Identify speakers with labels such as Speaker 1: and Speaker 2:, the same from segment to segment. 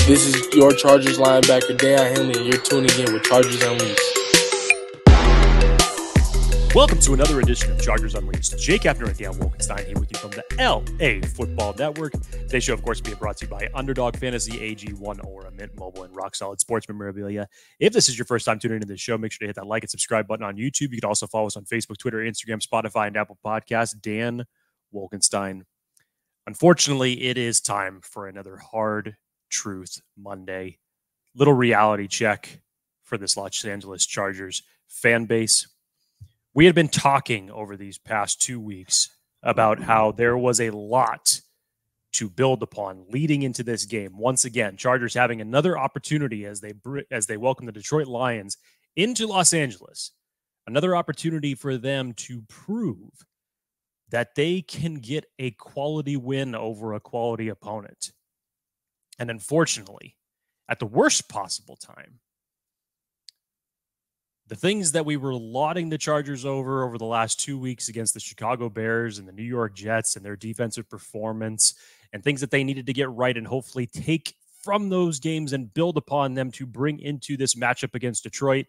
Speaker 1: This is your Chargers linebacker, Dan Henley, and you're tuning in with Chargers Unleashed.
Speaker 2: Welcome to another edition of Chargers Unleashed. Jake Hefner and Dan Wolkenstein here with you from the LA Football Network. Today's show, of course, being brought to you by Underdog Fantasy, AG1, Aura, Mint Mobile, and Rock Solid Sports Memorabilia. If this is your first time tuning into this show, make sure to hit that like and subscribe button on YouTube. You can also follow us on Facebook, Twitter, Instagram, Spotify, and Apple Podcasts. Dan Wolkenstein. Unfortunately, it is time for another Hard Truth Monday. Little reality check for this Los Angeles Chargers fan base. We had been talking over these past 2 weeks about how there was a lot to build upon leading into this game. Once again, Chargers having another opportunity as they welcome the Detroit Lions into Los Angeles. Another opportunity for them to prove that they can get a quality win over a quality opponent. And unfortunately, at the worst possible time, the things that we were lauding the Chargers over the last 2 weeks against the Chicago Bears and the New York Jets and their defensive performance and things that they needed to get right and hopefully take from those games and build upon them to bring into this matchup against Detroit,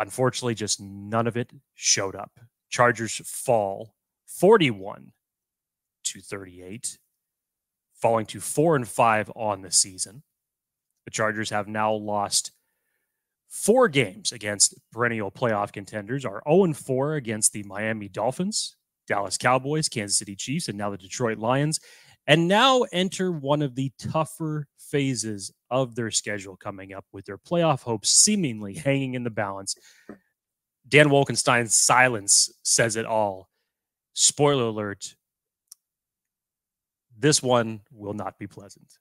Speaker 2: unfortunately, just none of it showed up. Chargers fall 41-38, falling to 4-5 on the season. The Chargers have now lost 4 games against perennial playoff contenders, are 0-4 against the Miami Dolphins, Dallas Cowboys, Kansas City Chiefs, and now the Detroit Lions, and now enter one of the tougher phases of their schedule coming up with their playoff hopes seemingly hanging in the balance. Dan Wolkenstein's silence says it all. Spoiler alert, this one will not be pleasant.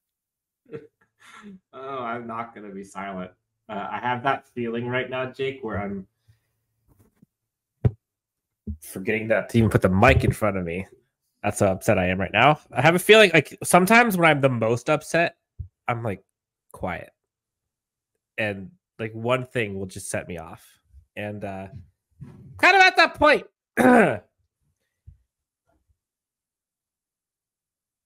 Speaker 3: Oh, I'm not going to be silent. I have that feeling right now, Jake, where I'm forgetting to even put the mic in front of me. That's how upset I am right now. I have a feeling like sometimes when I'm the most upset, I'm like quiet. And like one thing will just set me off. And kind of at that point,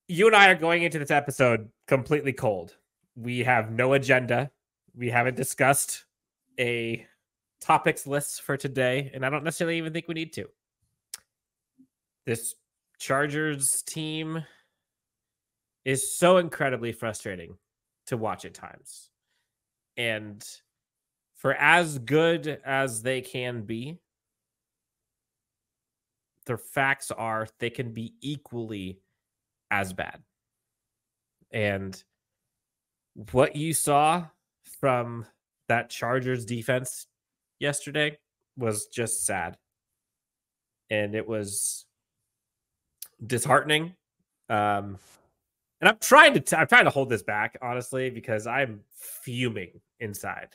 Speaker 3: you and I are going into this episode completely cold. We have no agenda. We haven't discussed a topics list for today, and I don't necessarily even think we need to. This Chargers team is so incredibly frustrating to watch at times. And for as good as they can be, the facts are they can be equally as bad. And what you saw from that Chargers defense yesterday was just sad. And it was disheartening. And I'm trying to hold this back, honestly, because I'm fuming inside.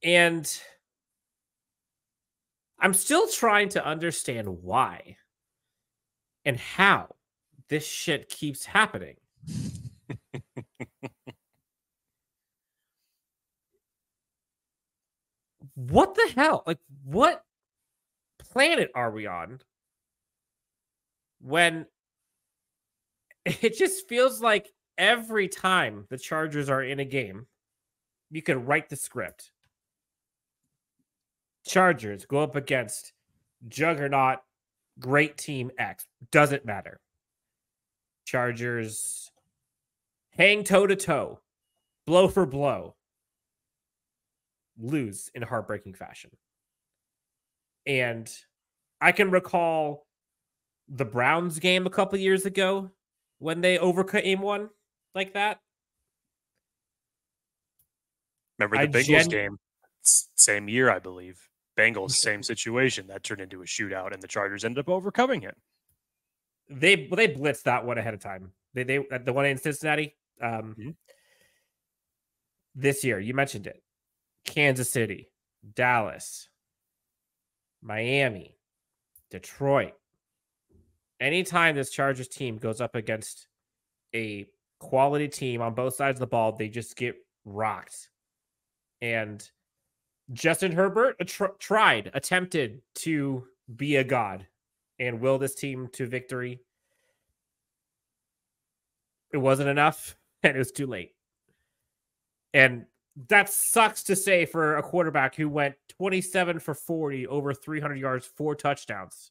Speaker 3: And I'm still trying to understand why and how this shit keeps happening. What the hell? Like, what planet are we on when it just feels like every time the Chargers are in a game, you can write the script. Chargers go up against Juggernaut, great team X. Doesn't matter. Chargers hang toe-to-toe, blow for blow, lose in heartbreaking fashion. And I can recall the Browns game a couple years ago when they overcame one like that.
Speaker 2: Remember the Bengals game? Same year, I believe. Bengals, same situation. That turned into a shootout, and the Chargers ended up overcoming it.
Speaker 3: They blitzed that one ahead of time. They the one in Cincinnati. This year, you mentioned it. Kansas City, Dallas, Miami, Detroit. Anytime this Chargers team goes up against a quality team on both sides of the ball, they just get rocked. And Justin Herbert attempted to be a god and will this team to victory. It wasn't enough. and it was too late. And that sucks to say for a quarterback who went 27 for 40, over 300 yards, 4 touchdowns,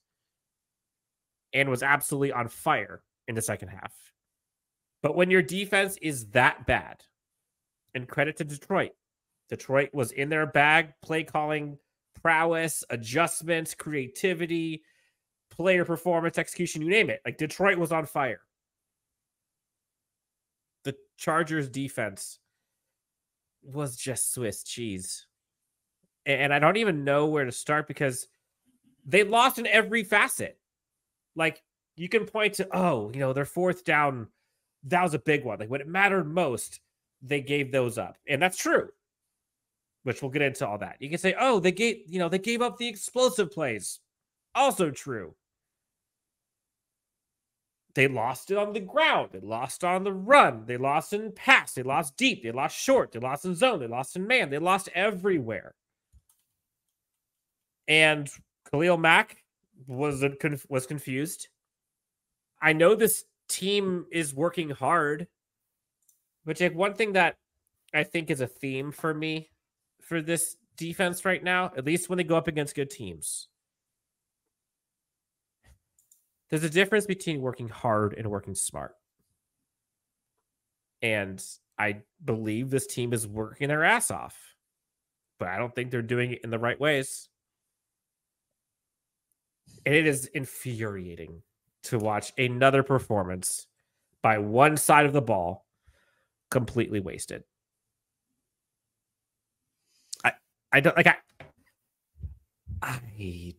Speaker 3: and was absolutely on fire in the second half. But when your defense is that bad, and credit to Detroit, Detroit was in their bag, play calling prowess, adjustments, creativity, player performance, execution, you name it. Like, Detroit was on fire. The Chargers defense was just Swiss cheese. And I don't even know where to start because they lost in every facet. Like, you can point to, their fourth down, that was a big one. Like, when it mattered most, they gave those up. And that's true, which we'll get into all that. You can say, they gave up the explosive plays. Also true. They lost it on the ground. They lost on the run. They lost in pass. They lost deep. They lost short. They lost in zone. They lost in man. They lost everywhere. And Khalil Mack was confused. I know this team is working hard, but one thing that I think is a theme for me for this defense right now, at least when they go up against good teams, there's a difference between working hard and working smart. And I believe this team is working their ass off, but I don't think they're doing it in the right ways. And it is infuriating to watch another performance by one side of the ball completely wasted.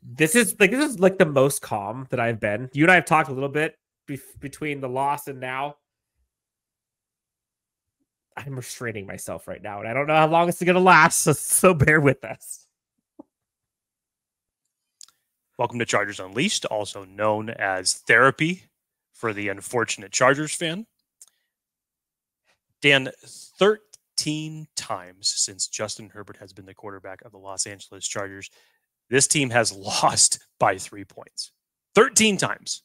Speaker 3: This is like the most calm that I've been. You and I have talked a little bit between the loss and now. I'm restraining myself right now, and I don't know how long it's going to last, so bear with us.
Speaker 2: Welcome to Chargers Unleashed, also known as therapy for the unfortunate Chargers fan. Dan, 13 times since Justin Herbert has been the quarterback of the Los Angeles Chargers, this team has lost by 3 points. 13 times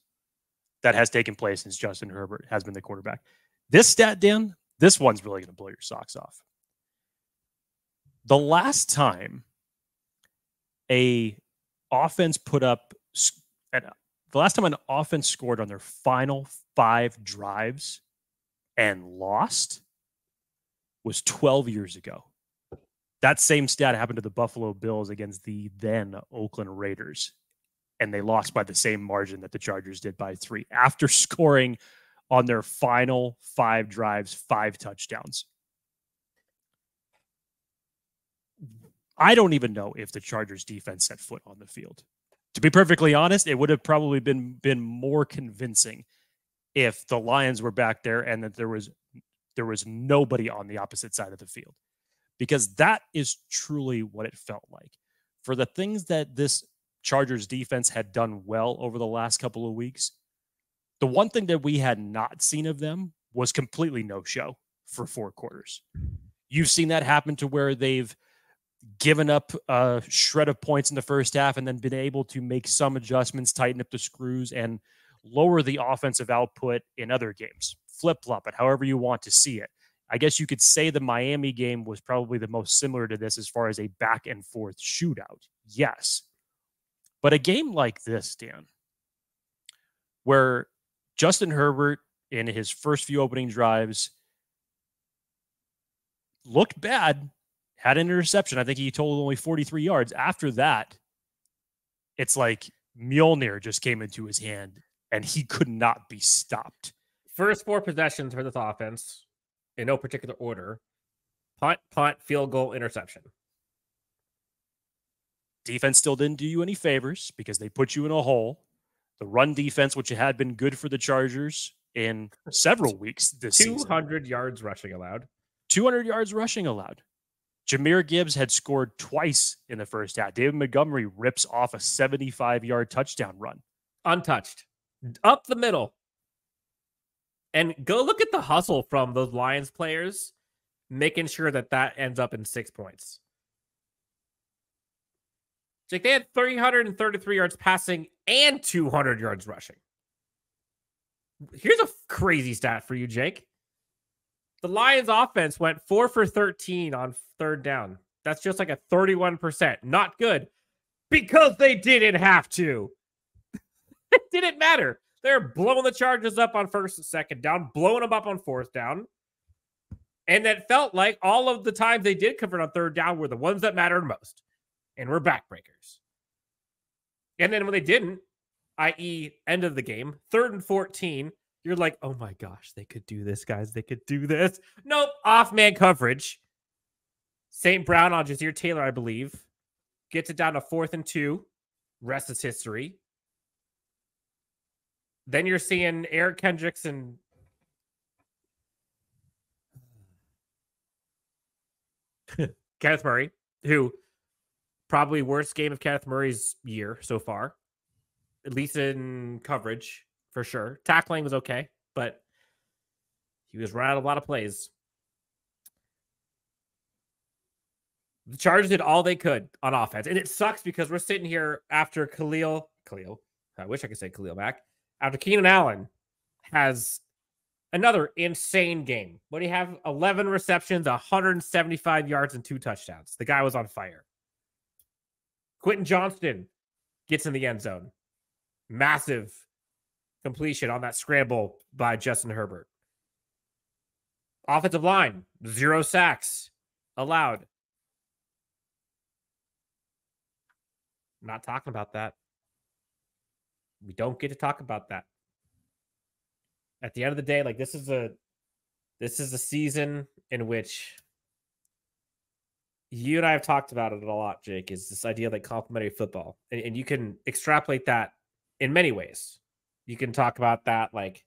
Speaker 2: that has taken place since Justin Herbert has been the quarterback. This stat, Dan, this one's really going to blow your socks off. The last time an offense scored on their final 5 drives and lost was 12 years ago. That same stat happened to the Buffalo Bills against the then Oakland Raiders, and they lost by the same margin that the Chargers did by 3 after scoring on their final 5 drives, 5 touchdowns. I don't even know if the Chargers defense set foot on the field. To be perfectly honest, it would have probably been more convincing if the Lions were back there and that there was nobody on the opposite side of the field. Because that is truly what it felt like. For the things that this Chargers defense had done well over the last couple of weeks, the one thing that we had not seen of them was completely no-show for 4 quarters. You've seen that happen to where they've given up a shred of points in the first half and then been able to make some adjustments, tighten up the screws, and lower the offensive output in other games. Flip-flop it, however you want to see it. I guess you could say the Miami game was probably the most similar to this as far as a back and forth shootout. Yes. But a game like this, Dan, where Justin Herbert in his first few opening drives looked bad, had an interception. I think he totaled only 43 yards. After that, it's like Mjolnir just came into his hand and he could not be stopped.
Speaker 3: First 4 possessions for this offense, in no particular order: punt, field goal, interception.
Speaker 2: Defense still didn't do you any favors because they put you in a hole. The run defense, which had been good for the Chargers in several weeks this season.
Speaker 3: 200 yards rushing allowed.
Speaker 2: 200 yards rushing allowed. Jahmyr Gibbs had scored twice in the first half. David Montgomery rips off a 75-yard touchdown run.
Speaker 3: Untouched. Up the middle. And go look at the hustle from those Lions players, making sure that ends up in 6 points. Jake, they had 333 yards passing and 200 yards rushing. Here's a crazy stat for you, Jake. The Lions offense went 4 for 13 on third down. That's just like a 31%. Not good because they didn't have to. It didn't matter. They're blowing the Chargers up on first and second down, blowing them up on fourth down. And it felt like all of the times they did convert on third down were the ones that mattered most and were backbreakers. And then when they didn't, i.e. end of the game, 3rd and 14, you're like, oh my gosh, they could do this, guys. They could do this. Nope, off-man coverage. St. Brown on Jazir Taylor, I believe, gets it down to 4th and 2. Rest is history. Then you're seeing Eric Kendricks and Kenneth Murray, who probably worst game of Kenneth Murray's year so far, at least in coverage for sure. Tackling was okay, but he was running out a lot of plays. The Chargers did all they could on offense, and it sucks because we're sitting here after Khalil. I wish I could say Khalil Mack. After Keenan Allen has another insane game. What do you have? 11 receptions, 175 yards, and 2 touchdowns. The guy was on fire. Quentin Johnston gets in the end zone. Massive completion on that scramble by Justin Herbert. Offensive line, 0 sacks allowed. Not talking about that. We don't get to talk about that. At the end of the day, like this is a season in which you and I have talked about it a lot, Jake, is this idea of like complementary football. And you can extrapolate that in many ways. You can talk about that like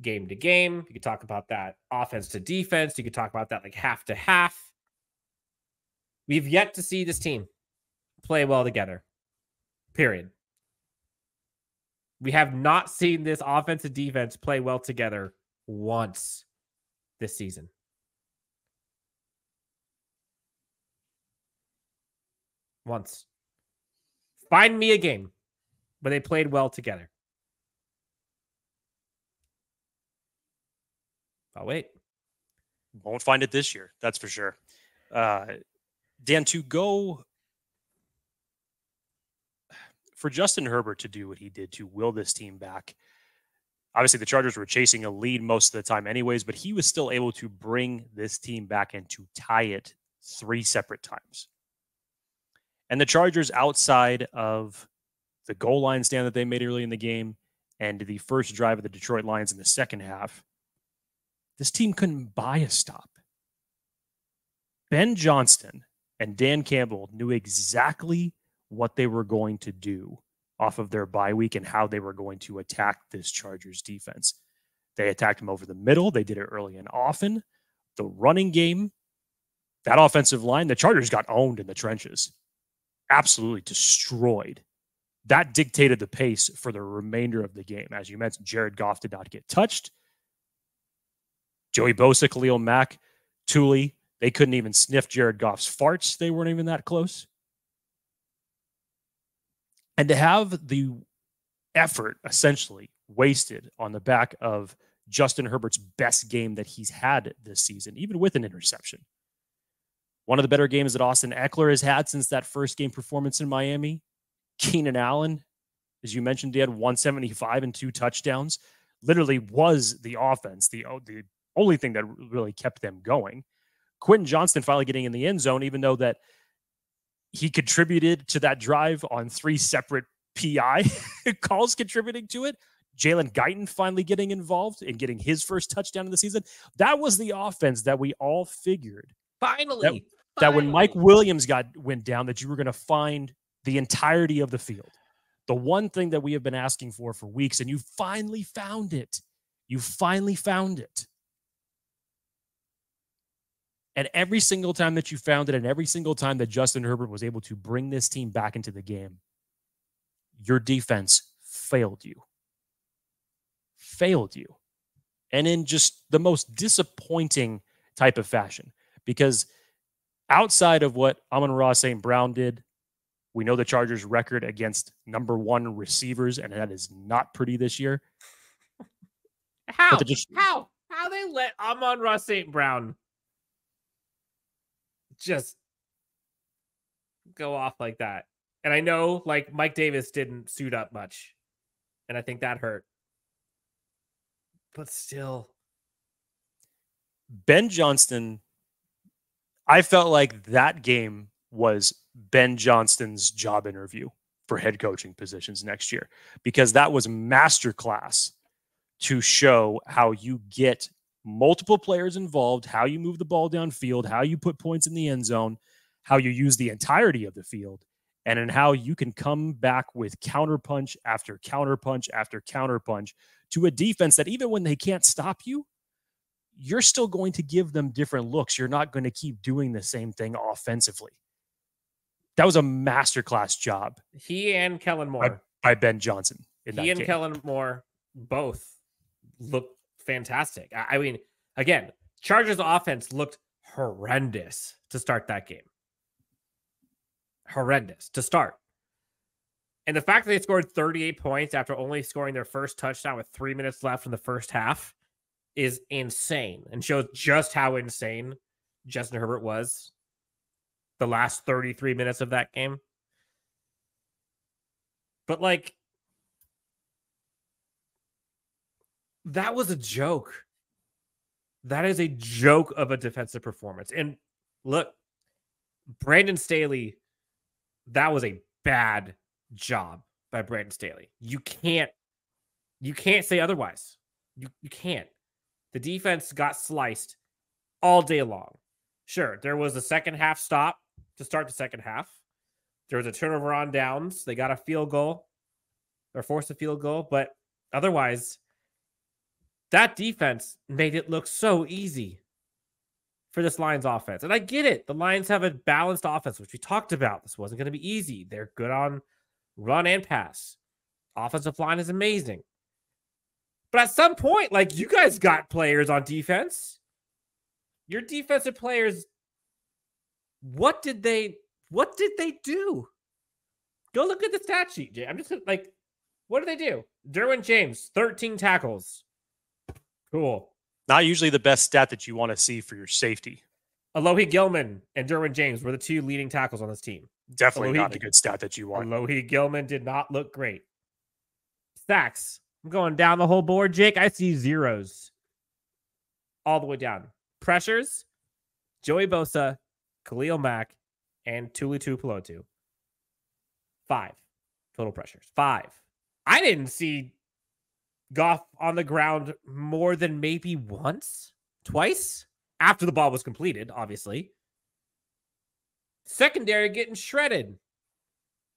Speaker 3: game to game. You can talk about that offense to defense. You can talk about that like half to half. We've yet to see this team play well together. Period. We have not seen this offensive defense play well together once this season. Once. Find me a game where they played well together. I'll wait.
Speaker 2: Won't find it this year. That's for sure. Dan, to go for Justin Herbert to do what he did to will this team back. Obviously, the Chargers were chasing a lead most of the time anyways, but he was still able to bring this team back and to tie it 3 separate times. And the Chargers, outside of the goal line stand that they made early in the game and the first drive of the Detroit Lions in the second half, this team couldn't buy a stop. Ben Johnston and Dan Campbell knew exactly what they were going to do off of their bye week and how they were going to attack this Chargers defense. They attacked them over the middle. They did it early and often. The running game, that offensive line, the Chargers got owned in the trenches. Absolutely destroyed. That dictated the pace for the remainder of the game. As you mentioned, Jared Goff did not get touched. Joey Bosa, Khalil Mack, Thule, they couldn't even sniff Jared Goff's farts. They weren't even that close. And to have the effort essentially wasted on the back of Justin Herbert's best game that he's had this season, even with an interception. One of the better games that Austin Eckler has had since that first game performance in Miami. Keenan Allen, as you mentioned, he had 175 and 2 touchdowns. Literally was the offense, the only thing that really kept them going. Quentin Johnston finally getting in the end zone, even though that he contributed to that drive on 3 separate PI calls contributing to it. Jalen Guyton finally getting involved and getting his first touchdown of the season. That was the offense that we all figured.
Speaker 3: Finally.
Speaker 2: That when Mike Williams went down, that you were going to find the entirety of the field. The one thing that we have been asking for weeks, and you finally found it. You finally found it. And every single time that you found it, and every single time that Justin Herbert was able to bring this team back into the game, your defense failed you. Failed you. And in just the most disappointing type of fashion. Because outside of what Amon-Ra St. Brown did, we know the Chargers' record against number 1 receivers, and that is not pretty this year.
Speaker 3: How? How they let Amon-Ra St. Brown just go off like that? And I know, like, Mike Davis didn't suit up much, and I think that hurt. But still,
Speaker 2: Ben Johnston, I felt like that game was Ben Johnston's job interview for head coaching positions next year, because that was masterclass to show how you get multiple players involved, how you move the ball downfield, how you put points in the end zone, how you use the entirety of the field, and in how you can come back with counterpunch after counterpunch after counterpunch to a defense that even when they can't stop you, you're still going to give them different looks. You're not going to keep doing the same thing offensively. That was a masterclass job.
Speaker 3: He and Kellen Moore.
Speaker 2: By Ben Johnson.
Speaker 3: He and Kellen Moore both looked fantastic. I mean, again, Chargers offense looked horrendous to start that game. Horrendous to start. And the fact that they scored 38 points after only scoring their first touchdown with 3 minutes left in the first half is insane, and shows just how insane Justin Herbert was the last 33 minutes of that game. But, like, that was a joke. That is a joke of a defensive performance. And look, Brandon Staley, that was a bad job by Brandon Staley. You can't say otherwise. You can't. The defense got sliced all day long. Sure, there was a second half stop to start the second half. There was a turnover on downs. They got a field goal or forced a field goal, but otherwise, that defense made it look so easy for this Lions offense. And I get it. The Lions have a balanced offense, which we talked about. This wasn't going to be easy. They're good on run and pass. Offensive line is amazing. But at some point, like, you guys got players on defense. Your defensive players, what did they do? Go look at the stat sheet, Jay. I'm just like, what did they do? Derwin James, 13 tackles. Cool.
Speaker 2: Not usually the best stat that you want to see for your safety.
Speaker 3: Alohi Gilman and Derwin James were the two leading tackles on this team.
Speaker 2: Definitely not a good stat that you want.
Speaker 3: Alohi Gilman did not look great. Sacks. I'm going down the whole board, Jake. I see zeros all the way down. Pressures, Joey Bosa, Khalil Mack, and Tuli Tuipulotu. 5 total pressures. 5. I didn't see Goff on the ground more than maybe once, twice, after the ball was completed, obviously. Secondary getting shredded.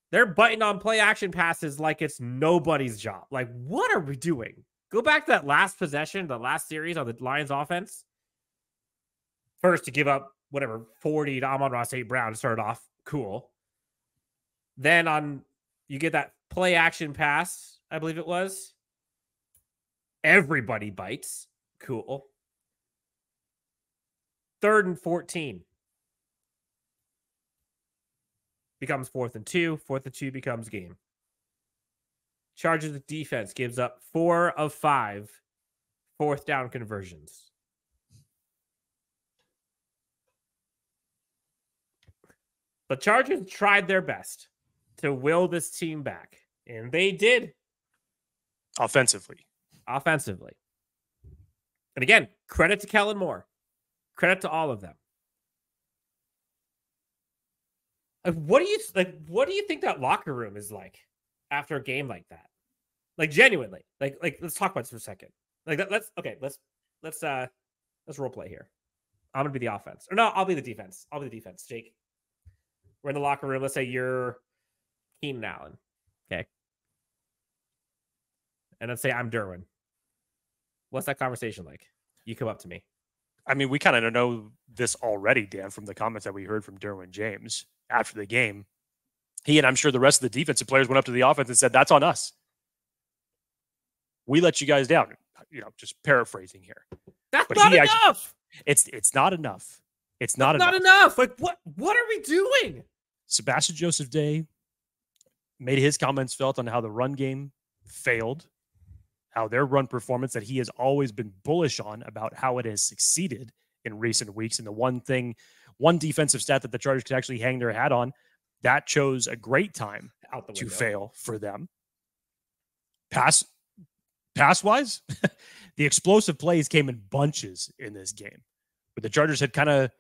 Speaker 3: They're biting on play action passes like it's nobody's job. Like, what are we doing? Go back to that last possession, the last series on the Lions offense. First, to give up, 40 to Amon-Ra St. Brown to start off. Cool. Then you get that play action pass, I believe it was. Everybody bites. Cool. 3rd and 14. Becomes 4th and 2. 4th and 2 becomes game. Chargers defense gives up 4 of 5 4th down conversions. The Chargers tried their best to will this team back, and they did.
Speaker 2: Offensively.
Speaker 3: And again, credit to Kellen Moore. Credit to all of them. What do you think that locker room is like after a game like that? Like, genuinely. Like let's talk about this for a second. Like let's role play here. I'm gonna be the offense. Or no, I'll be the defense. Jake. We're in the locker room. Let's say you're Keenan Allen. Okay. And let's say I'm Derwin. What's that conversation like? You come up to me.
Speaker 2: I mean, we kind of know this already, Dan, from the comments that we heard from Derwin James after the game. He and I'm sure the rest of the defensive players went up to the offense and said, "That's on us. We let you guys down." Just paraphrasing here.
Speaker 3: That's not enough.
Speaker 2: It's not enough. It's not
Speaker 3: enough. Like, what are we doing?
Speaker 2: Sebastian Joseph Day made his comments felt on how the run game failed, how their run performance that he has always been bullish on about how it has succeeded in recent weeks. And the one defensive stat that the Chargers could actually hang their hat on, that chose a great time to fail for them. Pass wise, the explosive plays came in bunches in this game, but the Chargers had kind of,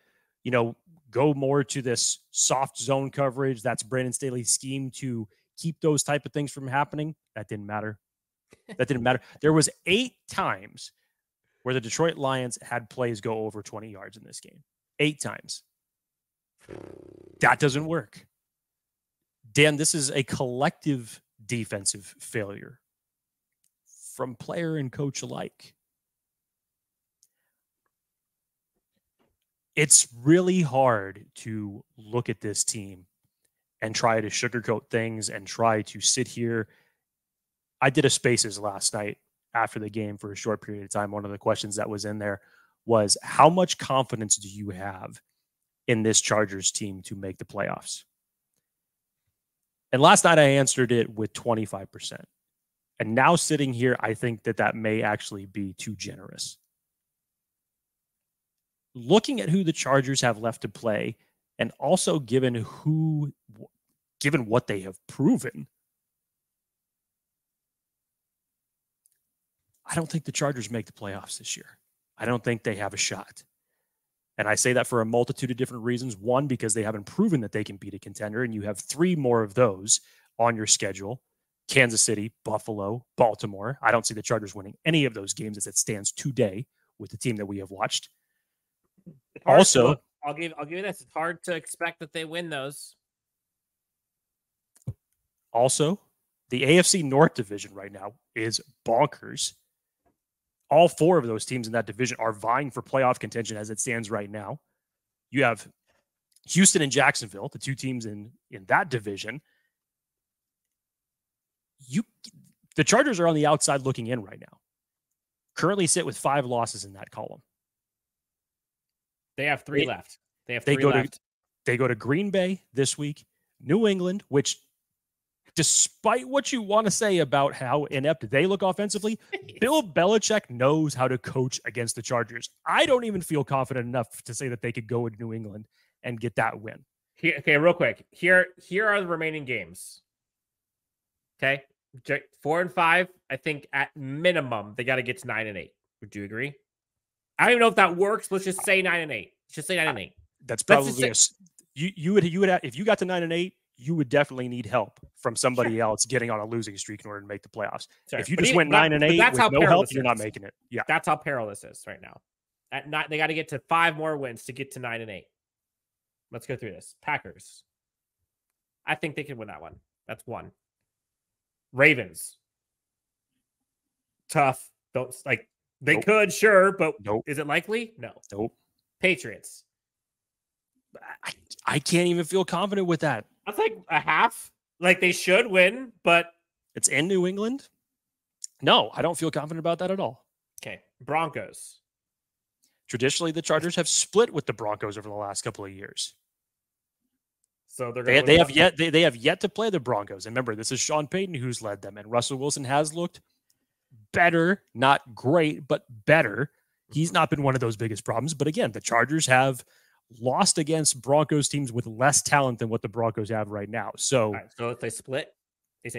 Speaker 2: go more to this soft zone coverage. That's Brandon Staley's scheme to keep those type of things from happening. That didn't matter. There was 8 times where the Detroit Lions had plays go over 20 yards in this game. 8 times. That doesn't work. Dan, this is a collective defensive failure from player and coach alike. It's really hard to look at this team and try to sugarcoat things and try to sit here. I did a Spaces last night after the game for a short period of time. One of the questions that was in there was, how much confidence do you have in this Chargers team to make the playoffs? And last night I answered it with 25%. And now sitting here, I think that may actually be too generous. Looking at who the Chargers have left to play, and also given what they have proven, I don't think the Chargers make the playoffs this year. I don't think they have a shot. And I say that for a multitude of different reasons. One, because they haven't proven that they can beat a contender, and you have 3 more of those on your schedule: Kansas City, Buffalo, Baltimore. I don't see the Chargers winning any of those games as it stands today with the team that we have watched. Also,
Speaker 3: I'll give you this. It's hard to expect that they win those.
Speaker 2: Also, the AFC North division right now is bonkers. All 4 of those teams in that division are vying for playoff contention as it stands right now. You have Houston and Jacksonville, the 2 teams in that division. The Chargers are on the outside looking in right now. Currently sit with 5 losses in that column.
Speaker 3: They have 3 left. They
Speaker 2: go to Green Bay this week, New England, which, despite what you want to say about how inept they look offensively, Bill Belichick knows how to coach against the Chargers. I don't even feel confident enough to say that they could go into New England and get that win.
Speaker 3: Okay, real quick. Here are the remaining games. Okay, 4 and 5. I think at minimum they got to get to 9 and 8. Would you agree? I don't even know if that works. Let's just say 9 and 8. Just say 9 and 8.
Speaker 2: That's probably you would have, if you got to 9 and 8, you would definitely need help from somebody else getting on a losing streak in order to make the playoffs.
Speaker 3: Sure.
Speaker 2: If you just went 9 and 8 with no help, you're not making it. Yeah,
Speaker 3: that's how perilous this is right now. They got to get to 5 more wins to get to 9 and 8. Let's go through this. Packers. I think they can win that one. That's 1. Ravens. Tough. Don't like. They could, sure, but is it likely? No.
Speaker 2: Nope.
Speaker 3: Patriots.
Speaker 2: I can't even feel confident with that.
Speaker 3: That's like a half. Like they should win, but
Speaker 2: it's in New England. No, I don't feel confident about that at all.
Speaker 3: Okay. Broncos.
Speaker 2: Traditionally, the Chargers have split with the Broncos over the last couple of years.
Speaker 3: So
Speaker 2: they have yet to play the Broncos. And remember, this is Sean Payton who's led them, and Russell Wilson has looked better, not great, but better. He's not been one of those biggest problems. But again, the Chargers have lost against Broncos teams with less talent than what the Broncos have right now. So,
Speaker 3: so if they split,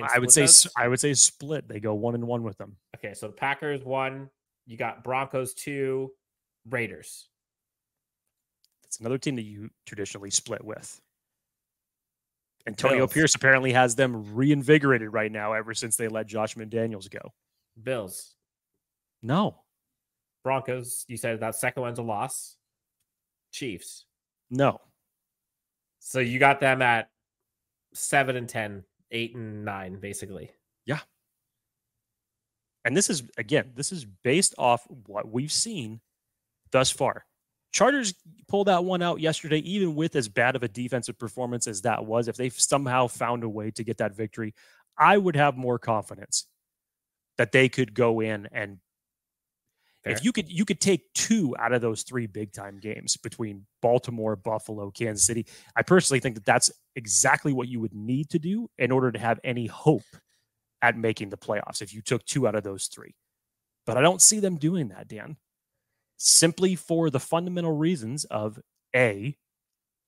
Speaker 2: I would say split. They go 1-1 with them.
Speaker 3: Okay, so the Packers 1, you got Broncos 2, Raiders.
Speaker 2: That's another team that you traditionally split with. Antonio Pierce apparently has them reinvigorated right now ever since they let Josh McDaniels go.
Speaker 3: Bills.
Speaker 2: No.
Speaker 3: Broncos, you said that second one's a loss. Chiefs.
Speaker 2: No.
Speaker 3: So you got them at 7 and 10, 8 and 9, basically.
Speaker 2: Yeah. And this is based off what we've seen thus far. Chargers pulled that one out yesterday, even with as bad of a defensive performance as that was. If they've somehow found a way to get that victory, I would have more confidence that they could go in and fair. If you could take 2 out of those 3 big time games between Baltimore, Buffalo, Kansas City. I personally think that that's exactly what you would need to do in order to have any hope at making the playoffs. If you took 2 out of those 3, But I don't see them doing that, Dan. Simply for the fundamental reasons of A,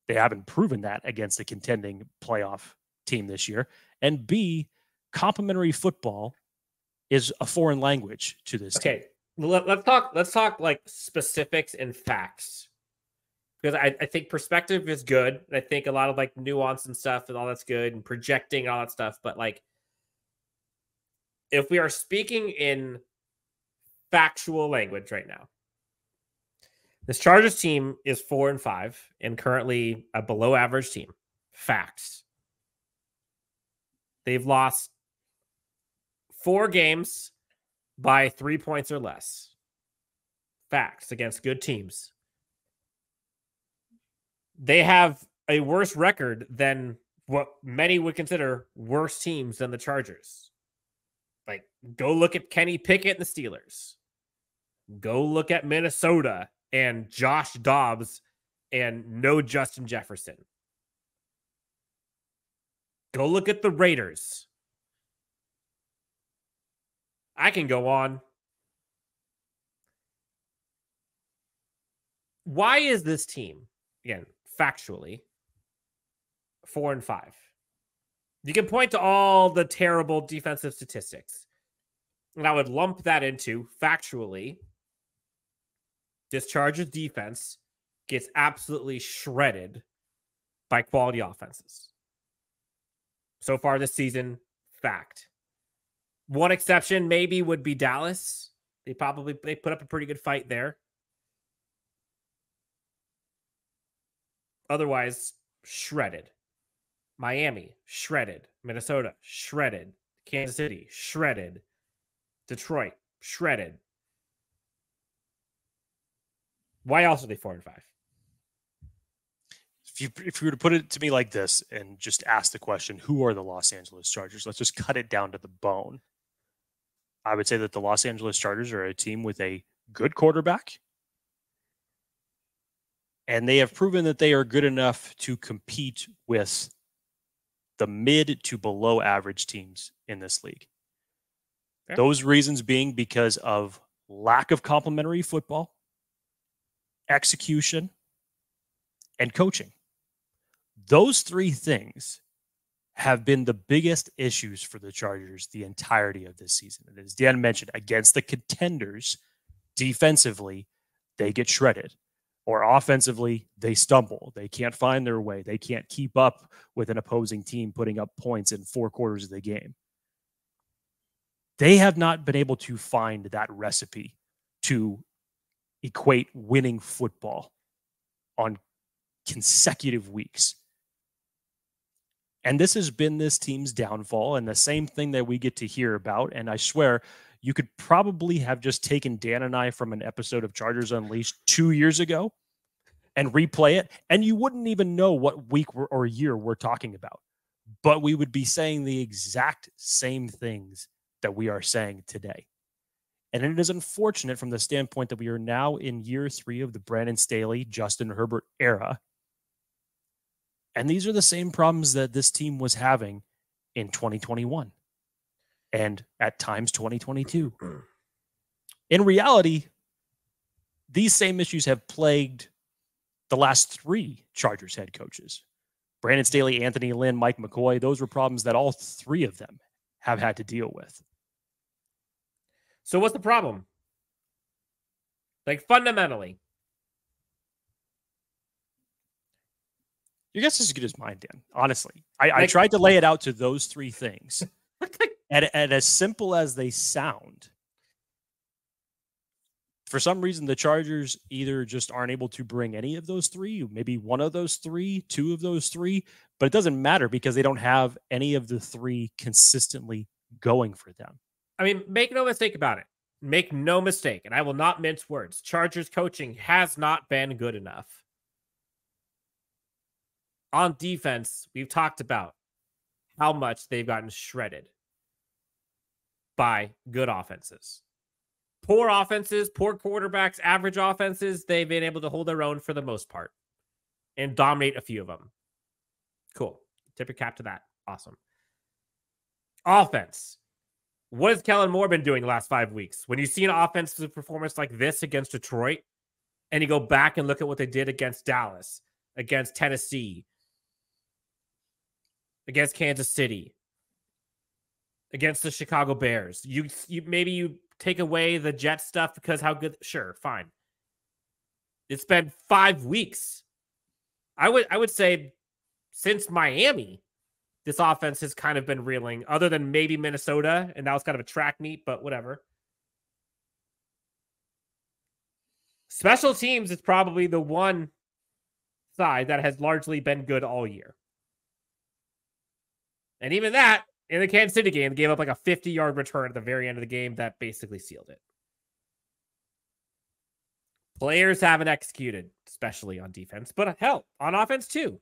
Speaker 2: they haven't proven that against a contending playoff team this year, and B, complementary football is a foreign language to this team.
Speaker 3: Okay, let's talk like specifics and facts, because I think perspective is good, and I think a lot of like nuance and stuff and all that's good, and projecting all that stuff. But like, if we are speaking in factual language right now, this Chargers team is 4-5 and currently a below average team. Facts. They've lost 4 games by 3 points or less. Facts, against good teams. They have a worse record than what many would consider worse teams than the Chargers. Like, go look at Kenny Pickett and the Steelers. Go look at Minnesota and Josh Dobbs and no Justin Jefferson. Go look at the Raiders. I can go on. Why is this team, again, factually, 4-5? You can point to all the terrible defensive statistics, and I would lump that into factually. This Chargers defense gets absolutely shredded by quality offenses. So far this season, fact. One exception maybe would be Dallas. They put up a pretty good fight there. Otherwise, shredded. Miami, shredded. Minnesota, shredded. Kansas City, shredded. Detroit, shredded. Why else are they 4-5?
Speaker 2: If you were to put it to me like this and just ask the question, who are the Los Angeles Chargers? Let's just cut it down to the bone. I would say that the Los Angeles Chargers are a team with a good quarterback, and they have proven that they are good enough to compete with the mid to below average teams in this league. Okay. Those reasons being because of lack of complementary football, execution, and coaching. Those 3 things have been the biggest issues for the Chargers the entirety of this season. And as Dan mentioned, against the contenders, defensively, they get shredded. Or offensively, they stumble. They can't find their way. They can't keep up with an opposing team putting up points in 4 quarters of the game. They have not been able to find that recipe to equate winning football on consecutive weeks. And this has been this team's downfall, and the same thing that we get to hear about. And I swear, you could probably have just taken Dan and I from an episode of Chargers Unleashed 2 years ago and replay it, and you wouldn't even know what week or year we're talking about. But we would be saying the exact same things that we are saying today. And it is unfortunate from the standpoint that we are now in year 3 of the Brandon Staley, Justin Herbert era. And these are the same problems that this team was having in 2021 and at times 2022. In reality, these same issues have plagued the last 3 Chargers head coaches. Brandon Staley, Anthony Lynn, Mike McCoy, those were problems that all 3 of them have had to deal with.
Speaker 3: So what's the problem? Like, fundamentally.
Speaker 2: Your guess is as good as mine, Dan. Honestly, I tried to lay it out to those 3 things. and as simple as they sound, for some reason, the Chargers either just aren't able to bring any of those 3, maybe one of those 3, 2 of those 3, but it doesn't matter because they don't have any of the 3 consistently going for them.
Speaker 3: I mean, make no mistake about it. Make no mistake, and I will not mince words. Chargers coaching has not been good enough. On defense, we've talked about how much they've gotten shredded by good offenses. Poor offenses, poor quarterbacks, average offenses, they've been able to hold their own for the most part and dominate a few of them. Cool. Tip your cap to that. Awesome. Offense. What has Kellen Moore been doing the last 5 weeks? When you see an offensive performance like this against Detroit, and you go back and look at what they did against Dallas, against Tennessee, against Kansas City, against the Chicago Bears, you maybe you take away the Jets stuff because how good? Sure, fine. It's been 5 weeks. I would say since Miami, this offense has kind of been reeling, other than maybe Minnesota, and that was kind of a track meet, but whatever. Special teams is probably the one side that has largely been good all year. And even that, in the Kansas City game, gave up like a 50-yard return at the very end of the game that basically sealed it. Players haven't executed, especially on defense, but hell, on offense too.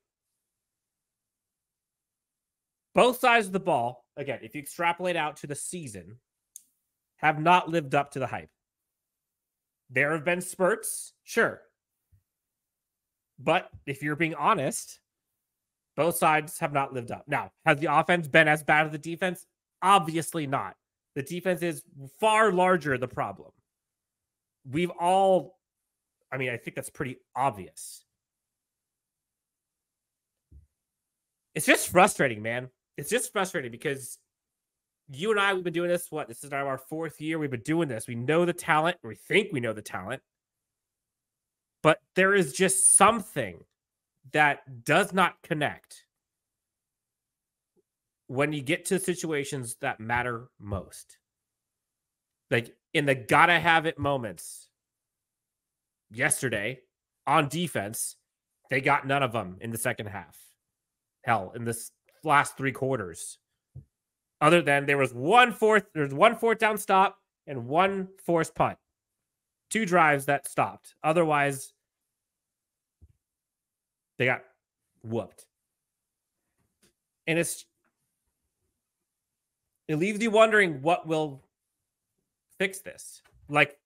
Speaker 3: Both sides of the ball, again, if you extrapolate out to the season, have not lived up to the hype. There have been spurts, sure. But if you're being honest, both sides have not lived up. Now, has the offense been as bad as the defense? Obviously not. The defense is far larger the problem. I think that's pretty obvious. It's just frustrating, man. It's just frustrating because you and I, we've been doing this. This is now our 4th year. We've been doing this. We know the talent, or we think we know the talent. But there is just something that does not connect when you get to situations that matter most. Like in the gotta have it moments yesterday on defense, they got none of them in the second half. Hell, in this last 3 quarters. Other than there's one fourth down stop and 1 forced punt. 2 drives that stopped. Otherwise, they got whooped. And it leaves you wondering what will fix this. Like,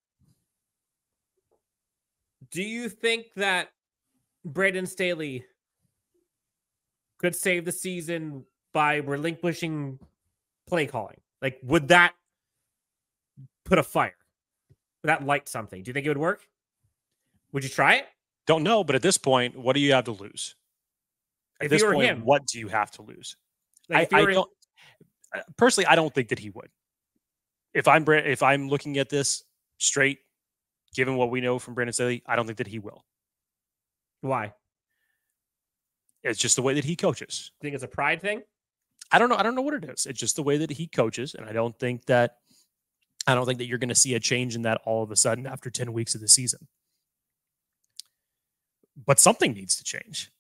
Speaker 3: do you think that Brandon Staley could save the season by relinquishing play calling? Like, would that put a fire? Would that light something? Do you think it would work? Would you try it?
Speaker 2: Don't know, but at this point, what do you have to lose? At this point, what do you have to lose?
Speaker 3: Like
Speaker 2: Personally, I don't think that he would. If I'm looking at this straight, given what we know from Brandon Staley, I don't think that he will.
Speaker 3: Why?
Speaker 2: It's just the way that he coaches.
Speaker 3: You think it's a pride thing?
Speaker 2: I don't know what it is. It's just the way that he coaches, and I don't think that you're going to see a change in that all of a sudden after 10 weeks of the season. But something needs to change.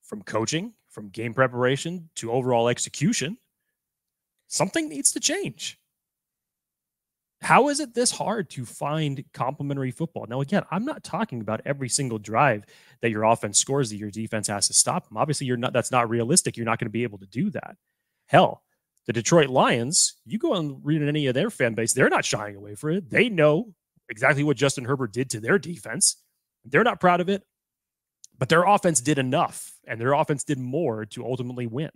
Speaker 2: From coaching, from game preparation to overall execution, something needs to change. How is it this hard to find complementary football? Now, again, I'm not talking about every single drive that your offense scores that your defense has to stop them. Obviously, that's not realistic. You're not going to be able to do that. Hell, the Detroit Lions, you go and read any of their fan base, they're not shying away from it. They know exactly what Justin Herbert did to their defense. They're not proud of it, but their offense did enough, and their offense did more to ultimately win.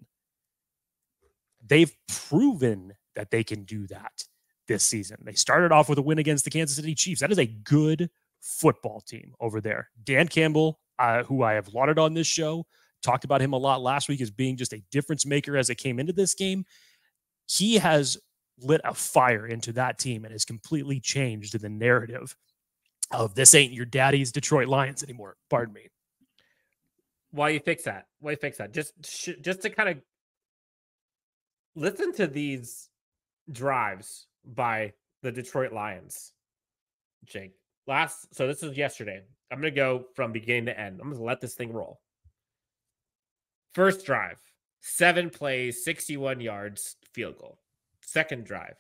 Speaker 2: They've proven that they can do that this season. They started off with a win against the Kansas City Chiefs. That is a good football team over there. Dan Campbell, who I have lauded on this show, talked about him a lot last week as being just a difference maker as it came into this game. He has lit a fire into that team and has completely changed the narrative of this ain't your daddy's Detroit Lions anymore. Pardon me.
Speaker 3: Why you fix that? Just to kind of listen to these drives by the Detroit Lions, Jake. So this is yesterday. I'm going to go from beginning to end. I'm going to let this thing roll. First drive, 7 plays, 61 yards, field goal. Second drive,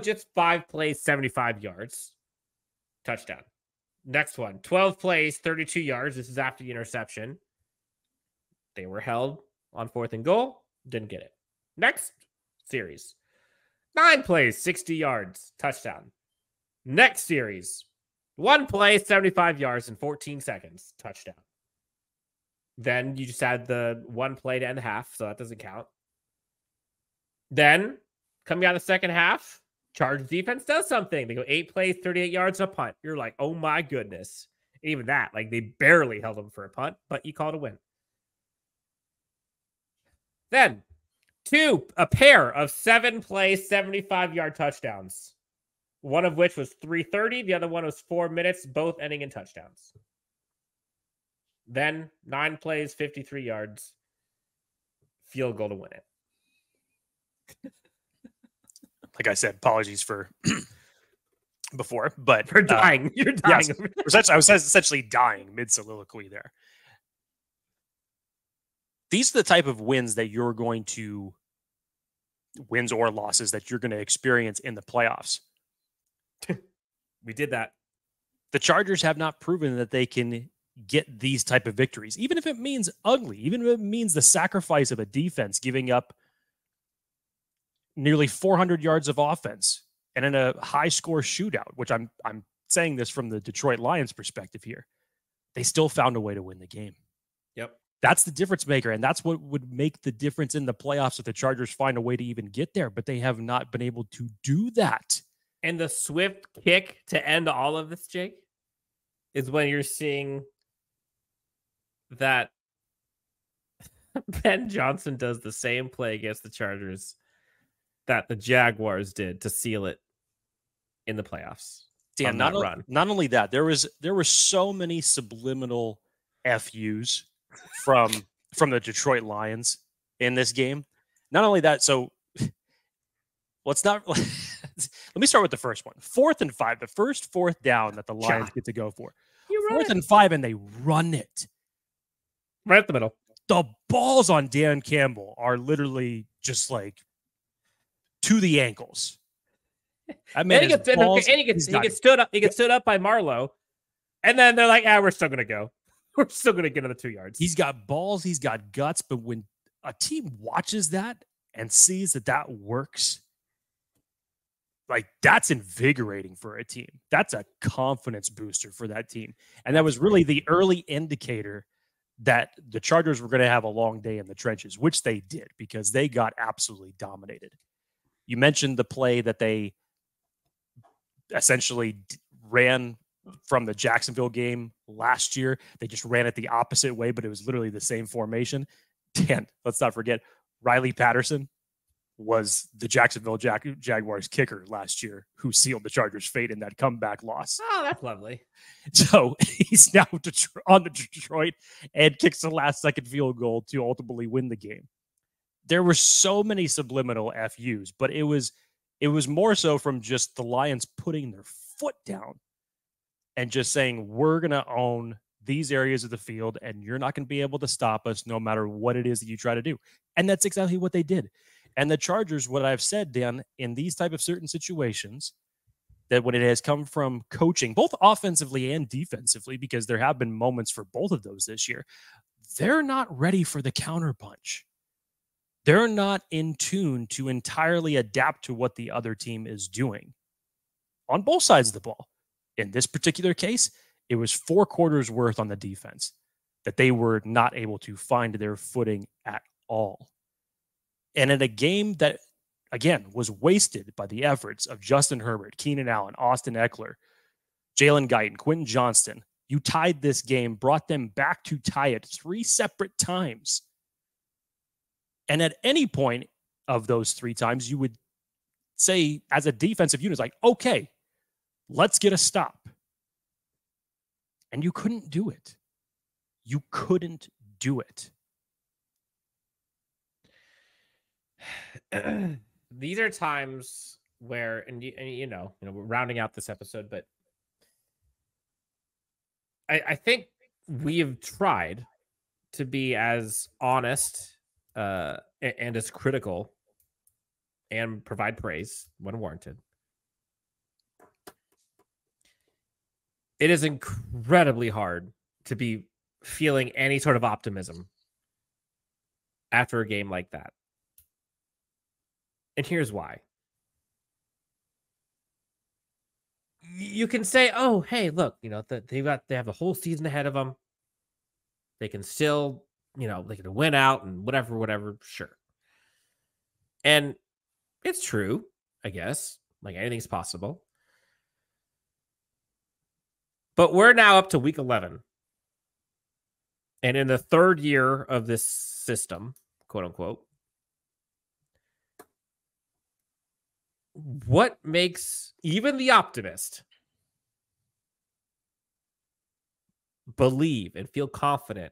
Speaker 3: just 5 plays, 75 yards, touchdown. Next one, 12 plays, 32 yards. This is after the interception. They were held on 4th and goal. Didn't get it. Next series, 9 plays, 60 yards, touchdown. Next series, 1 play, 75 yards in 14 seconds, touchdown. Then you just had the 1 play to end the half, so that doesn't count. Then Coming out of the second half, Chargers defense does something. They go 8 plays, 38 yards, a punt. You're like, oh my goodness. Even that, like they barely held them for a punt, but you call it a win. Then a pair of 7 plays, 75-yard touchdowns. One of which was 3:30. The other one was 4 minutes, both ending in touchdowns. Then 9 plays, 53 yards. Field goal to win it.
Speaker 2: Like I said, apologies for before, but
Speaker 3: You're dying. You're dying.
Speaker 2: Yes, I was essentially dying mid soliloquy there. These are the type of wins that you're going to wins or losses that you're going to experience in the playoffs.
Speaker 3: We did that.
Speaker 2: The Chargers have not proven that they can get these type of victories, even if it means ugly, even if it means the sacrifice of a defense giving up nearly 400 yards of offense and in a high score shootout, which I'm saying this from the Detroit Lions perspective here. They still found a way to win the game.
Speaker 3: Yep.
Speaker 2: That's the difference maker, and that's what would make the difference in the playoffs if the Chargers find a way to even get there, but they have not been able to do that.
Speaker 3: And the swift kick to end all of this, Jake, is when you're seeing that Ben Johnson does the same play against the Chargers that the Jaguars did to seal it in the playoffs.
Speaker 2: Dan, not only that, there were so many subliminal FUs from the Detroit Lions in this game. Not only that, so let me start with the first one. 4th and 5, the first 4th down that the Lions get to go for. 4th and 5, and they run it.
Speaker 3: Right at the middle.
Speaker 2: The balls on Dan Campbell are literally just like to the ankles. I mean, he gets stood up by Marlowe, and then they're like, we're still gonna go. We're still gonna get another 2 yards. He's got balls, he's got guts, but when a team watches that and sees that works, like that's invigorating for a team. That's a confidence booster for that team. And that was really the early indicator that the Chargers were going to have a long day in the trenches, which they did because they got absolutely dominated. You mentioned the play that they essentially ran from the Jacksonville game last year. They just ran it the opposite way, but it was literally the same formation. Dan, let's not forget, Riley Patterson was the Jacksonville Jaguars kicker last year who sealed the Chargers' fate in that comeback loss.
Speaker 3: Oh, that's lovely.
Speaker 2: So he's now on the Detroit and kicks the last-second field goal to ultimately win the game. There were so many subliminal FUs, but it was more so from just the Lions putting their foot down and just saying, we're going to own these areas of the field, and you're not going to be able to stop us no matter what it is that you try to do. And that's exactly what they did. And the Chargers, what I've said, Dan, in these type of certain situations, that when it has come from coaching, both offensively and defensively, because there have been moments for both of those this year, they're not ready for the counterpunch. They're not in tune to entirely adapt to what the other team is doing on both sides of the ball. In this particular case, it was 4 quarters worth on the defense that they were not able to find their footing at all. And in a game that, again, was wasted by the efforts of Justin Herbert, Keenan Allen, Austin Eckler, Jalen Guyton, Quentin Johnston, you tied this game, brought them back to tie it 3 separate times. And at any point of those 3 times, you would say, as a defensive unit, like, okay, let's get a stop. And you couldn't do it. You couldn't do it.
Speaker 3: These are times where, and you know, we're rounding out this episode, but I think we have tried to be as honest and as critical and provide praise when warranted. It is incredibly hard to be feeling any sort of optimism after a game like that. And here's why. You can say, oh, hey, look, they have a whole season ahead of them. They can still, they can win out and whatever, sure. And It's true, I guess. Like anything's possible. But we're now up to week 11. And in the third year of this system, quote unquote, what makes even the optimist believe and feel confident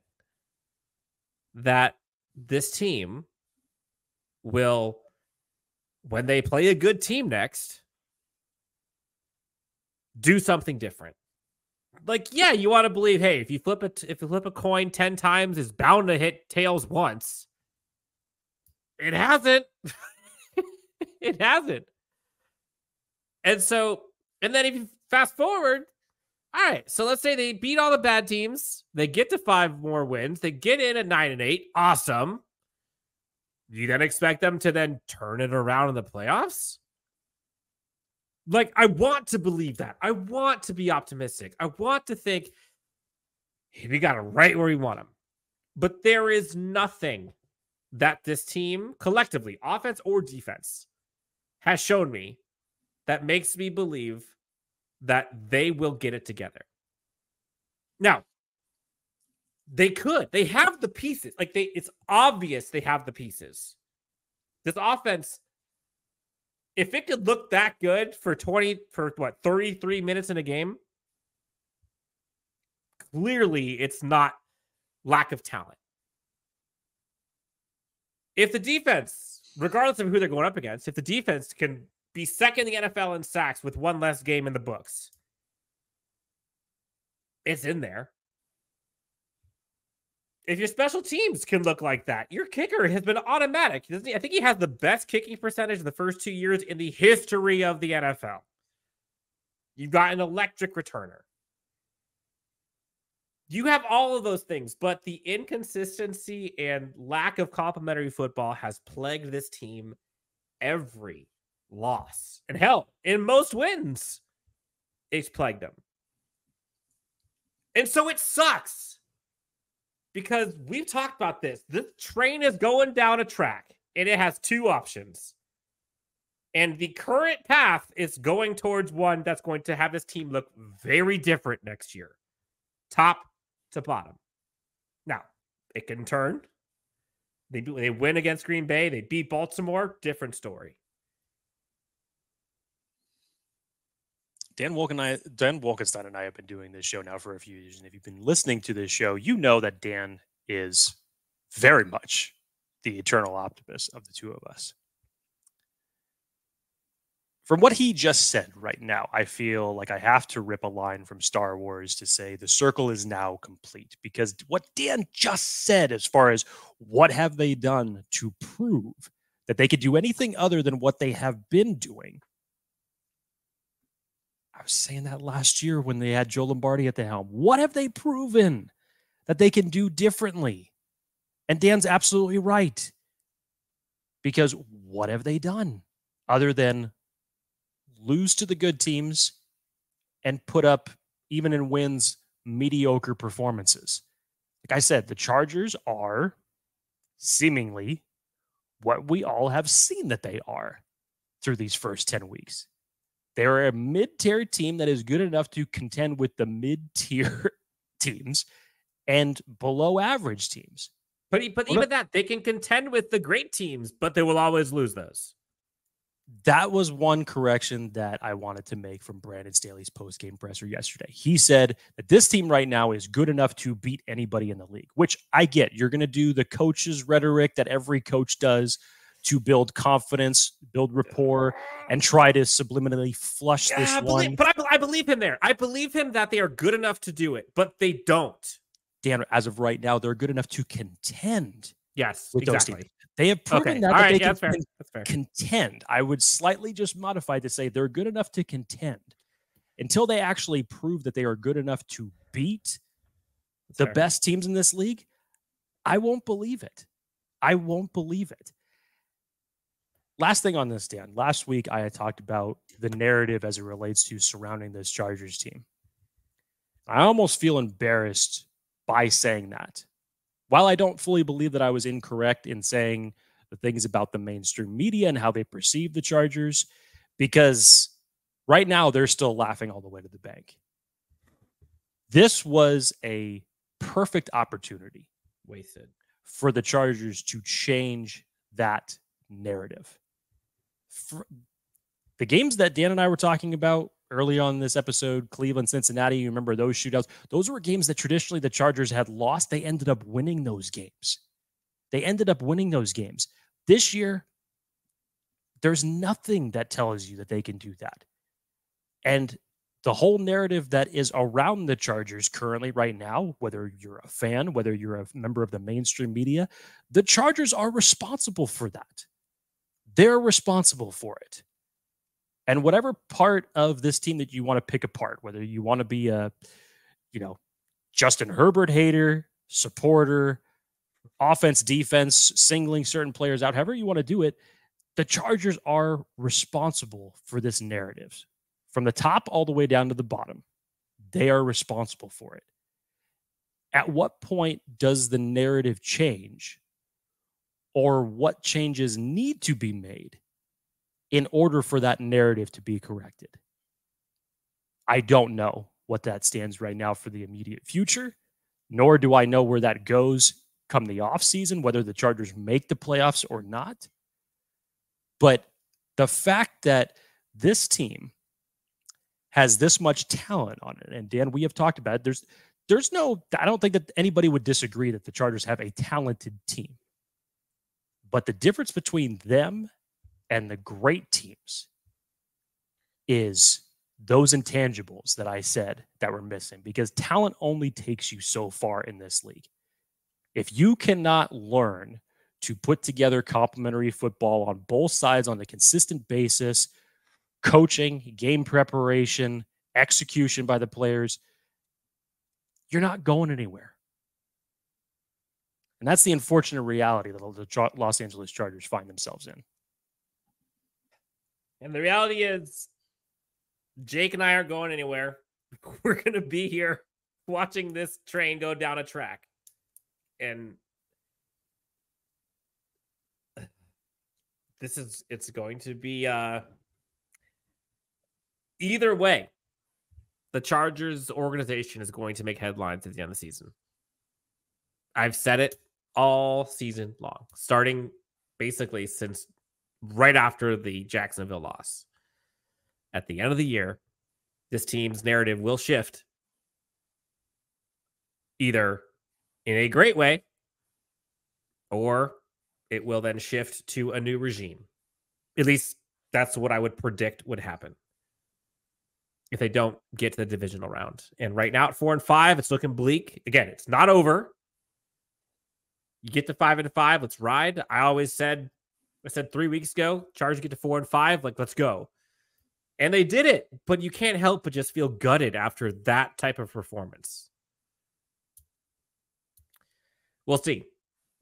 Speaker 3: that this team will, when they play a good team next, do something different? Like, yeah, you want to believe, hey, if you flip a coin 10 times, it's bound to hit tails once. It hasn't. It hasn't. And then if you fast forward, all right, so let's say they beat all the bad teams, they get to 5 more wins, they get in at 9-8, awesome. You then expect them to then turn it around in the playoffs? Like, I want to believe that. I want to be optimistic. I want to think, hey, we got it right where we want them. But there is nothing that this team, collectively, offense or defense, has shown me that makes me believe that they will get it together. Now, they could. They have the pieces. Like, it's obvious they have the pieces. This offense, if it could look that good for 33 minutes in a game, clearly it's not lack of talent. If the defense, regardless of who they're going up against, if the defense can be second in the NFL in sacks with one less game in the books, it's in there. If your special teams can look like that, your kicker has been automatic. I think he has the best kicking percentage in the first 2 years in the history of the NFL. You've got an electric returner. You have all of those things, but the inconsistency and lack of complementary football has plagued this team every loss. And hell, in most wins, it's plagued them. And so it sucks. Because we've talked about this. This train is going down a track, and it has 2 options. And the current path is going towards one that's going to have this team look very different next year. Top to bottom. Now, it can turn. They win against Green Bay. They beat Baltimore. Different story.
Speaker 2: Dan Wolkenstein and I have been doing this show now for a few years. And if you've been listening to this show, you know that Dan is very much the eternal optimist of the two of us. From what he just said right now, I feel like I have to rip a line from Star Wars to say the circle is now complete. Because what Dan just said, as far as what have they done to prove that they could do anything other than what they have been doing, I was saying that last year when they had Joe Lombardi at the helm. What have they proven that they can do differently? And Dan's absolutely right. Because what have they done other than lose to the good teams and put up, even in wins, mediocre performances? Like I said, the Chargers are seemingly what we all have seen that they are through these first 10 weeks. They're a mid-tier team that is good enough to contend with the mid-tier teams and below average teams.
Speaker 3: But even that, they can contend with the great teams, but they will always lose those.
Speaker 2: That was one correction that I wanted to make from Brandon Staley's post-game presser yesterday. He said that this team right now is good enough to beat anybody in the league, which I get. You're going to do the coach's rhetoric that every coach does to build confidence, build rapport, and try to subliminally flush this one.
Speaker 3: But I believe him there. I believe him that they are good enough to do it, but they don't.
Speaker 2: Dan, as of right now, they're good enough to contend.
Speaker 3: Yes,
Speaker 2: with
Speaker 3: exactly.
Speaker 2: those teams. They have proven that
Speaker 3: right,
Speaker 2: they
Speaker 3: yeah,
Speaker 2: can
Speaker 3: that's fair.
Speaker 2: Contend. I would slightly just modify to say they're good enough to contend. Until they actually prove that they are good enough to beat the best teams in this league, I won't believe it. I won't believe it. Last thing on this, Dan. Last week, I had talked about the narrative as it relates to surrounding this Chargers team. I almost feel embarrassed by saying that. While I don't fully believe that I was incorrect in saying the things about the mainstream media and how they perceive the Chargers, because right now they're still laughing all the way to the bank. This was a perfect opportunity
Speaker 3: Wasted
Speaker 2: for the Chargers to change that narrative. For the games that Dan and I were talking about early on in this episode, Cleveland, Cincinnati, you remember those shootouts? Those were games that traditionally the Chargers had lost. They ended up winning those games. This year, there's nothing that tells you that they can do that. And the whole narrative that is around the Chargers currently right now, whether you're a fan, whether you're a member of the mainstream media, the Chargers are responsible for that. They're responsible for it. And whatever part of this team that you want to pick apart, whether you want to be a, Justin Herbert hater, supporter, offense, defense, singling certain players out, however you want to do it, the Chargers are responsible for this narrative. From the top all the way down to the bottom, they are responsible for it. At what point does the narrative change, or what changes need to be made in order for that narrative to be corrected? I don't know what that stands right now for the immediate future, nor do I know where that goes come the offseason, whether the Chargers make the playoffs or not. But the fact that this team has this much talent on it, and Dan, we have talked about it, I don't think that anybody would disagree that the Chargers have a talented team. But the difference between them and the great teams is those intangibles that I said that were missing, because talent only takes you so far in this league. If you cannot learn to put together complementary football on both sides on a consistent basis, coaching, game preparation, execution by the players, you're not going anywhere. And that's the unfortunate reality that the Los Angeles Chargers find themselves in.
Speaker 3: And the reality is, Jake and I aren't going anywhere. We're going to be here watching this train go down a track. And it's going to be either way, the Chargers organization is going to make headlines at the end of the season. I've said it all season long, starting basically since right after the Jacksonville loss. At the end of the year, this team's narrative will shift either in a great way, or it will then shift to a new regime. At least that's what I would predict would happen if they don't get to the divisional round. And right now at 4-5, it's looking bleak. Again, it's not over. You get to 5-5, let's ride. I said 3 weeks ago, Chargers get to 4-5, like, let's go. And they did it, but you can't help but just feel gutted after that type of performance. We'll see.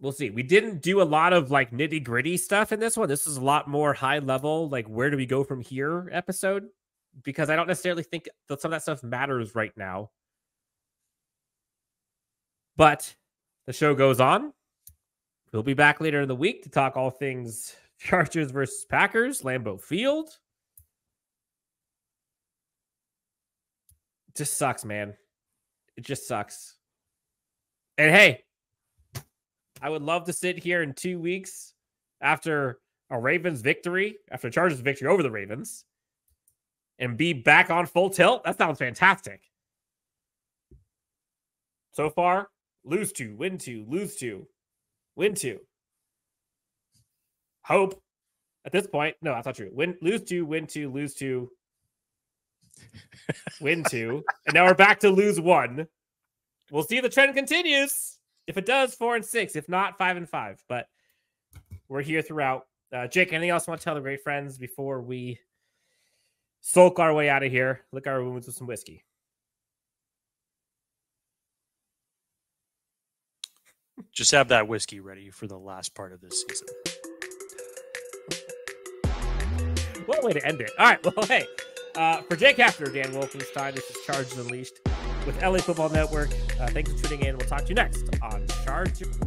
Speaker 3: We didn't do a lot of like nitty gritty stuff in this one. This is a lot more high level, like where do we go from here episode, because I don't necessarily think that some of that stuff matters right now. But the show goes on. We'll be back later in the week to talk all things Chargers versus Packers, Lambeau Field. It just sucks, man. It just sucks. And hey, I would love to sit here in 2 weeks after a Ravens victory, after a Chargers victory over the Ravens, and be back on full tilt. That sounds fantastic. So far, lose 2, win 2, lose 2, win 2. Hope at this point. No, that's not true. Lose 2, win 2, lose 2, win 2. And now we're back to lose 1. We'll see if the trend continues. If it does, 4-6. If not, 5-5. But we're here throughout. Jake, anything else you want to tell the great friends before we sulk our way out of here? Lick our wounds with some whiskey.
Speaker 2: Just have that whiskey ready for the last part of this season.
Speaker 3: What a way to end it. All right. Well, hey, for Jake Hefner, Dan Wolkenstein, this is Chargers Unleashed with LA Football Network. Thanks for tuning in. We'll talk to you next on Chargers.